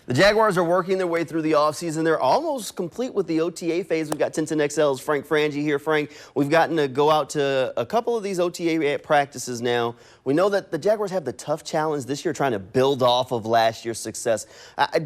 The Jaguars are working their way through the offseason. They're almost complete with the OTA phase. We've got 1010XL's Frank Frangie here. Frank, we've gotten to go out to a couple of these OTA practices now. We know that the Jaguars have the tough challenge this year trying to build off of last year's success.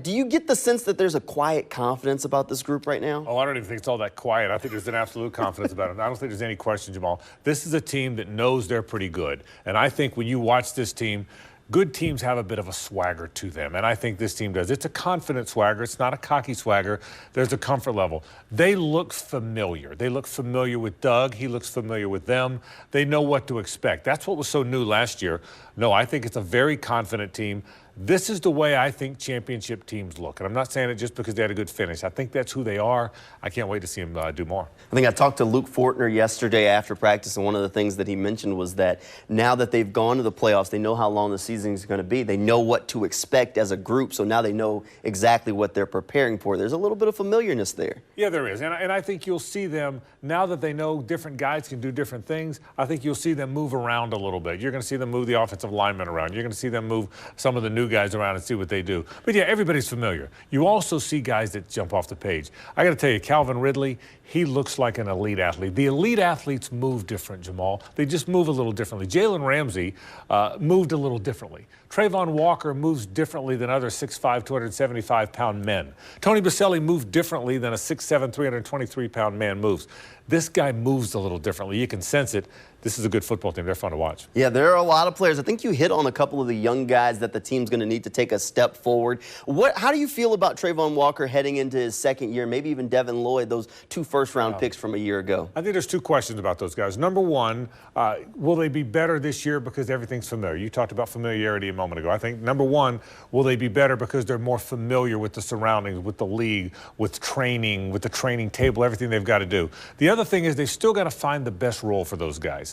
Do you get the sense that there's a quiet confidence about this group right now? Oh, I don't even think it's all that quiet. I think there's an absolute confidence about it. I don't think there's any question, Jamal. This is a team that knows they're pretty good. And I think when you watch this team, good teams have a bit of a swagger to them, and I think this team does. It's a confident swagger. It's not a cocky swagger. There's a comfort level. They look familiar. They look familiar with Doug. He looks familiar with them. They know what to expect. That's what was so new last year. No, I think it's a very confident team. This is the way I think championship teams look. And I'm not saying it just because they had a good finish. I think that's who they are. I can't wait to see them do more. I think I talked to Luke Fortner yesterday after practice, and one of the things that he mentioned was that now that they've gone to the playoffs, they know how long the season is going to be. They know what to expect as a group, so now they know exactly what they're preparing for. There's a little bit of familiarness there. Yeah, there is. And I think you'll see them, now that they know different guys can do different things, I think you'll see them move around a little bit. You're going to see them move the offensive linemen around. You're going to see them move some of the new guys around and see what they do. But yeah, everybody's familiar. You also see guys that jump off the page. I got to tell you, Calvin Ridley, he looks like an elite athlete. The elite athletes move different, Jamal. They just move a little differently. Jalen Ramsey moved a little differently. Trayvon Walker moves differently than other 6'5", 275-pound men. Tony Baselli moved differently than a 6'7", 323-pound man moves. This guy moves a little differently. You can sense it. This is a good football team. They're fun to watch. Yeah, there are a lot of players. I think you hit on a couple of the young guys that the team's going to need to take a step forward. How do you feel about Trayvon Walker heading into his second year, maybe even Devin Lloyd, those two first-round picks from a year ago? I think there's two questions about those guys. Number one, will they be better this year because everything's familiar? You talked about familiarity a moment ago. I think, number one, will they be better because they're more familiar with the surroundings, with the league, with training, with the training table, everything they've got to do. The other thing is they've still got to find the best role for those guys.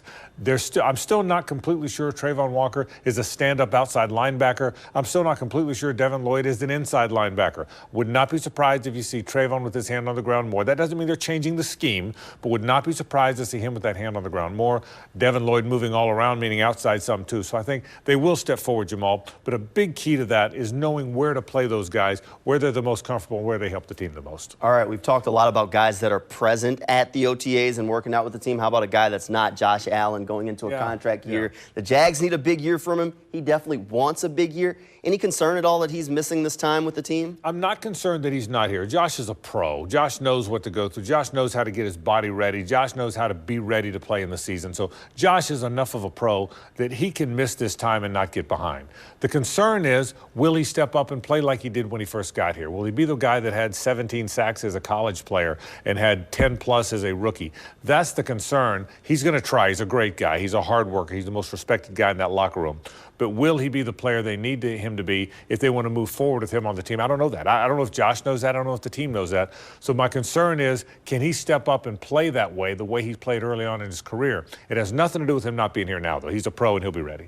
I'm still not completely sure Trayvon Walker is a stand-up outside linebacker. I'm still not completely sure Devin Lloyd is an inside linebacker. Would not be surprised if you see Trayvon with his hand on the ground more. That doesn't mean they're changing the scheme, but would not be surprised to see him with that hand on the ground more. Devin Lloyd moving all around, meaning outside some too. So I think they will step forward, Jamal. But a big key to that is knowing where to play those guys, where they're the most comfortable, and where they help the team the most. All right, we've talked a lot about guys that are present at the OTAs and working out with the team. How about a guy that's not, Josh Allen, going into a contract year? The Jags need a big year from him. He definitely wants a big year. Any concern at all that he's missing this time with the team? I'm not concerned that he's not here. Josh is a pro. Josh knows what to go through. Josh knows how to get his body ready. Josh knows how to be ready to play in the season. So Josh is enough of a pro that he can miss this time and not get behind. The concern is, will he step up and play like he did when he first got here? Will he be the guy that had 17 sacks as a college player and had 10+ as a rookie? That's the concern. He's going to try. He's a great guy. He's a hard worker. He's the most respected guy in that locker room. But will he be the player they need him to be if they want to move forward with him on the team? I don't know that. I don't know if Josh knows that. I don't know if the team knows that. So my concern is, can he step up and play that way, the way he's played early on in his career? It has nothing to do with him not being here now, though. He's a pro and he'll be ready.